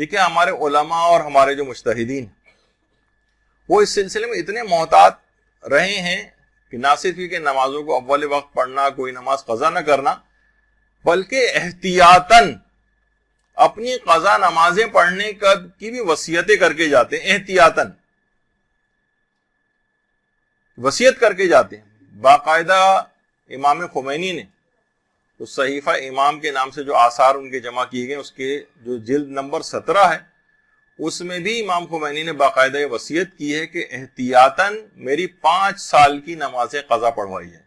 دیکھیں ہمارے علماء اور ہمارے جو مجتہدین وہ اس سلسلے میں اتنے محتاط رہے ہیں کہ نہ صرف یہ کہ نمازوں کو اول وقت پڑھنا، کوئی نماز قضا نہ کرنا، بلکہ احتیاطاً اپنی قضا نمازیں پڑھنے کی بھی وصیتیں کر کے جاتے ہیں، احتیاطاً وصیت کر کے جاتے ہیں۔ باقاعدہ امام خمینی نے تو صحیفہ امام کے نام سے جو آثار ان کے جمع کیے گئے، اس کے جو جلد نمبر 17 ہے، اس میں بھی امام خمینی نے باقاعدہ یہ وصیت کی ہے کہ احتیاطاً میری 5 سال کی نمازیں قضا پڑھوائی جائیں۔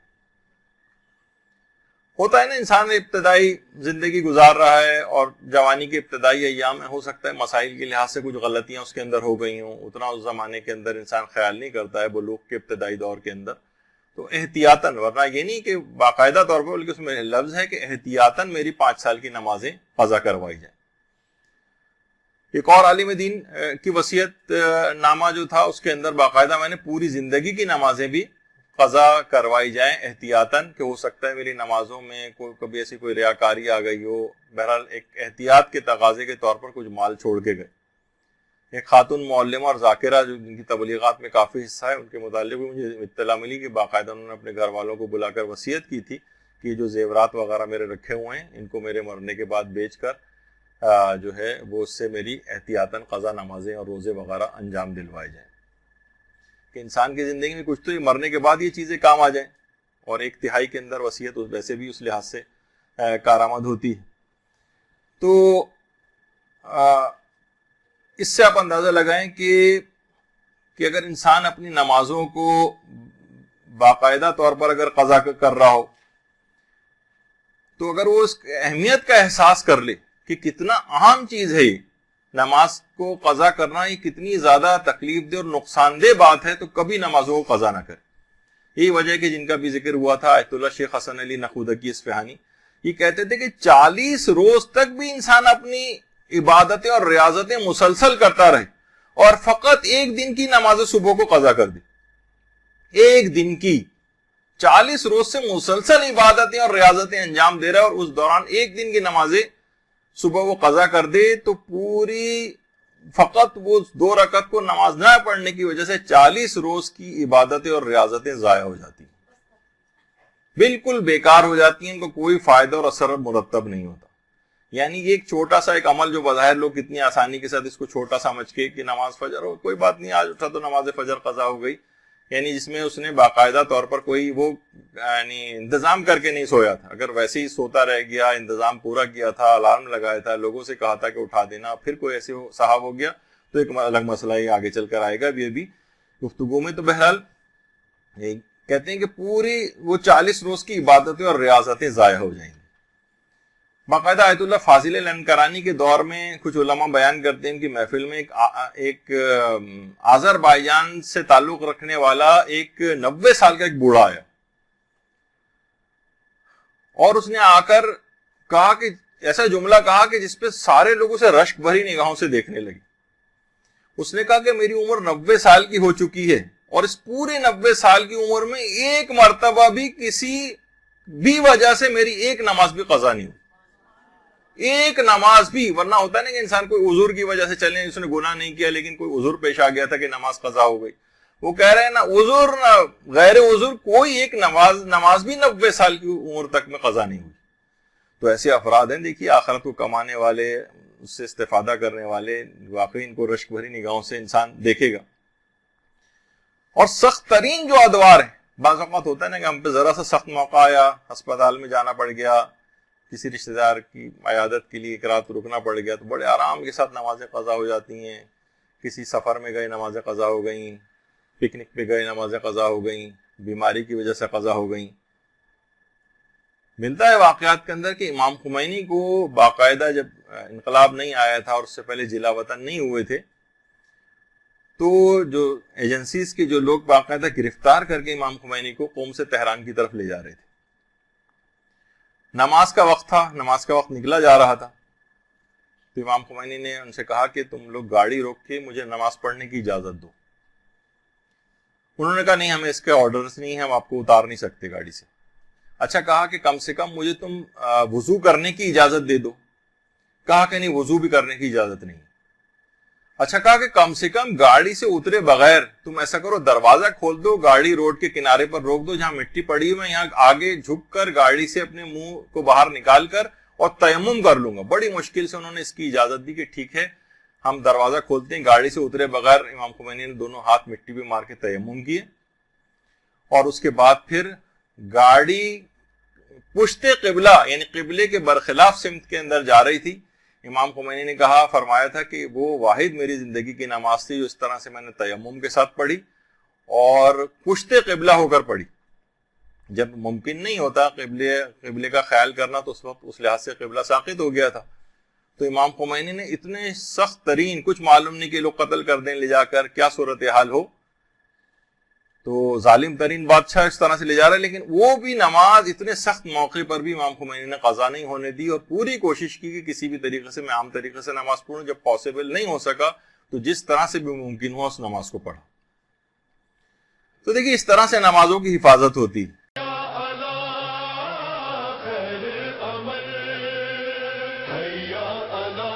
ہوتا ہے نا، انسان ابتدائی زندگی گزار رہا ہے اور جوانی کے ابتدائی ایام میں ہو سکتا ہے مسائل کے لحاظ سے کچھ غلطیاں اس کے اندر ہو گئی ہوں، اتنا اس زمانے کے اندر انسان خیال نہیں کرتا ہے بلوغ کے ابتدائی دور کے اندر، تو احتیاطاً، ورنہ یہ نہیں کہ باقاعدہ طور پر، بلکہ اس میں لفظ ہے کہ احتیاطاً میری 5 سال کی نمازیں قضا کروائی جائیں۔ ایک اور عالم دین کی وصیت نامہ جو تھا، اس کے اندر باقاعدہ میں نے پوری زندگی کی نمازیں بھی قضا کروائی جائیں احتیاطاً، کہ ہو سکتا ہے میری نمازوں میں کبھی ایسی کوئی ریاکاری آ گئی ہو، بہرحال ایک احتیاط کے تقاضے کے طور پر کچھ مال چھوڑ کے گئے۔ ایک خاتون معلمہ اور ذاکرہ جو جن کی تبلیغات میں کافی حصہ ہے، ان کے متعلق بھی مجھے اطلاع ملی کہ باقاعدہ انہوں نے اپنے گھر والوں کو بلا کر وصیت کی تھی کہ یہ جو زیورات وغیرہ میرے رکھے ہوئے ہیں، ان کو میرے مرنے کے بعد بیچ کر جو ہے وہ اس سے میری احتیاطاً قضا نمازیں اور روزے وغیرہ انجام دلوائے جائیں، کہ انسان کی زندگی میں کچھ تو مرنے کے بعد یہ چیزیں کام آ جائیں، اور 1/3 کے اندر وصیت ویسے بھی اس لحاظ سے کارآمد ہوتی ہے۔ تو اس سے آپ اندازہ لگائیں کہ اگر انسان اپنی نمازوں کو باقاعدہ طور پر اگر قضا کر رہا ہو، تو اگر وہ اس اہمیت کا احساس کر لے کہ کتنا اہم چیز ہے یہ نماز کو قضا کرنا، یہ کتنی زیادہ تکلیف دہ اور نقصان دہ بات ہے، تو کبھی نمازوں کو قضا نہ کرے۔ یہی وجہ ہے کہ جن کا بھی ذکر ہوا تھا آیت اللہ شیخ حسن علی نخودکی اصفہانی، یہ کہتے تھے کہ 40 روز تک بھی انسان اپنی عبادتیں اور ریاضتیں مسلسل کرتا رہے اور فقط ایک دن کی نماز صبح کو قضا کر دی، ایک دن کی 40 روز سے مسلسل عبادتیں اور ریاضتیں انجام دے رہا ہے، اور اس دوران ایک دن کی نمازیں صبح وہ قضا کر دے، تو پوری فقط وہ 2 رکعت کو نماز نہ پڑھنے کی وجہ سے 40 روز کی عبادتیں اور ریاضتیں ضائع ہو جاتی ہیں، بالکل بیکار ہو جاتی ہیں، ان کو کوئی فائدہ اور اثر مرتب نہیں ہوتا۔ یعنی یہ ایک چھوٹا سا ایک عمل جو بظاہر لوگ کتنی آسانی کے ساتھ اس کو چھوٹا سمجھ کے کہ نماز فجر ہو، کوئی بات نہیں، آج اٹھا تو نماز فجر قضا ہو گئی، یعنی جس میں اس نے باقاعدہ طور پر کوئی وہ انتظام کر کے نہیں سویا تھا، اگر ویسے ہی سوتا رہ گیا، انتظام پورا کیا تھا، الارم لگایا تھا، لوگوں سے کہا تھا کہ اٹھا دینا، پھر کوئی ایسے صاحب ہو گیا، تو ایک الگ مسئلہ یہ آگے چل کر آئے گا یہ بھی گفتگو میں۔ تو بہرحال کہتے ہیں کہ پوری وہ 40 روز کی عبادتیں اور ریاضتیں ضائع ہو جائیں گی۔ باقاعدہ آیت اللہ فاضل لنکرانی کے دور میں کچھ علماء بیان کرتے ہیں کہ محفل میں ایک آذربائیجان سے تعلق رکھنے والا ایک 90 سال کا ایک بوڑھا آیا، اور اس نے آ کر کہا کہ ایسا جملہ کہا کہ جس پہ سارے لوگ اسے رشک بھری نگاہوں سے دیکھنے لگے۔ اس نے کہا کہ میری عمر 90 سال کی ہو چکی ہے، اور اس پورے 90 سال کی عمر میں ایک مرتبہ بھی کسی بھی وجہ سے میری ایک نماز بھی قضا نہیں ہوئی، ایک نماز بھی۔ ورنہ ہوتا ہے نا کہ انسان کوئی عذر کی وجہ سے چلے، اس نے گناہ نہیں کیا لیکن کوئی عذر پیش آ گیا تھا کہ نماز قضا ہو گئی، وہ کہہ رہے ہیں نہ عذر نہ غیر عذر، کوئی ایک نماز بھی 90 سال کی عمر تک میں قضا نہیں ہوئی۔ تو ایسے افراد ہیں، دیکھیے آخرت کو کمانے والے، اس سے استفادہ کرنے والے، واقعی ان کو رشک بھری نگاہوں سے انسان دیکھے گا۔ اور سخت ترین جو ادوار ہیں، بعض اوقات ہوتا ہے نا کہ ہم پہ ذرا سا سخت موقع آیا، ہسپتال میں جانا پڑ گیا، کسی رشتہ دار کی عیادت کے لیے ایک رات رکنا پڑ گیا، تو بڑے آرام کے ساتھ نمازیں قضا ہو جاتی ہیں۔ کسی سفر میں گئے، نمازیں قضا ہو گئیں، پکنک پہ گئے، نمازیں قضا ہو گئیں، بیماری کی وجہ سے قضا ہو گئیں۔ ملتا ہے واقعات کے اندر کہ امام خمینی کو باقاعدہ جب انقلاب نہیں آیا تھا اور اس سے پہلے جلا وطن نہیں ہوئے تھے، تو جو ایجنسیز کے جو لوگ باقاعدہ گرفتار کر کے امام خمینی کو قوم سے تہران کی طرف لے جا رہے تھے۔ نماز کا وقت تھا، نماز کا وقت نکلا جا رہا تھا، تو امام خمینی نے ان سے کہا کہ تم لوگ گاڑی روک کے مجھے نماز پڑھنے کی اجازت دو۔ انہوں نے کہا نہیں، ہمیں اس کے آرڈرز نہیں ہیں، ہم آپ کو اتار نہیں سکتے گاڑی سے۔ اچھا، کہا کہ کم سے کم مجھے تم وضو کرنے کی اجازت دے دو۔ کہا کہ نہیں، وضو بھی کرنے کی اجازت نہیں۔ اچھا کہا کہ کم سے کم گاڑی سے اترے بغیر تم ایسا کرو، دروازہ کھول دو، گاڑی روڈ کے کنارے پر روک دو، جہاں مٹی پڑی ہوئی میں یہاں آگے جھک کر گاڑی سے اپنے منہ کو باہر نکال کر اور تیمم کر لوں گا. بڑی مشکل سے انہوں نے اس کی اجازت دی کہ ٹھیک ہے ہم دروازہ کھولتے ہیں. گاڑی سے اترے بغیر امام خمینی نے دونوں ہاتھ مٹی پہ مار کے تیمم کیے، اور اس کے بعد پھر گاڑی پشت قبلہ یعنی قبلے کے برخلاف سمت کے اندر جا رہی تھی. امام خمینی نے کہا، فرمایا تھا کہ وہ واحد میری زندگی کی نماز تھی جو اس طرح سے میں نے تیمم کے ساتھ پڑھی اور پشت قبلہ ہو کر پڑھی. جب ممکن نہیں ہوتا قبلے کا خیال کرنا تو اس وقت اس لحاظ سے قبلہ ساقط ہو گیا تھا. تو امام خمینی نے اتنے سخت ترین، کچھ معلوم نہیں کہ لوگ قتل کر دیں لے جا کر، کیا صورتحال ہو، تو ظالم ترین بادشاہ اس طرح سے لے جا رہا ہے، لیکن وہ بھی نماز اتنے سخت موقع پر بھی امام خمینی نے قضا نہیں ہونے دی اور پوری کوشش کی کہ کسی بھی طریقے سے میں عام طریقے سے نماز پڑھوں. جب پاسبل نہیں ہو سکا تو جس طرح سے بھی ممکن ہوا اس نماز کو پڑھا. تو دیکھیے اس طرح سے نمازوں کی حفاظت ہوتی. عمل حیا علی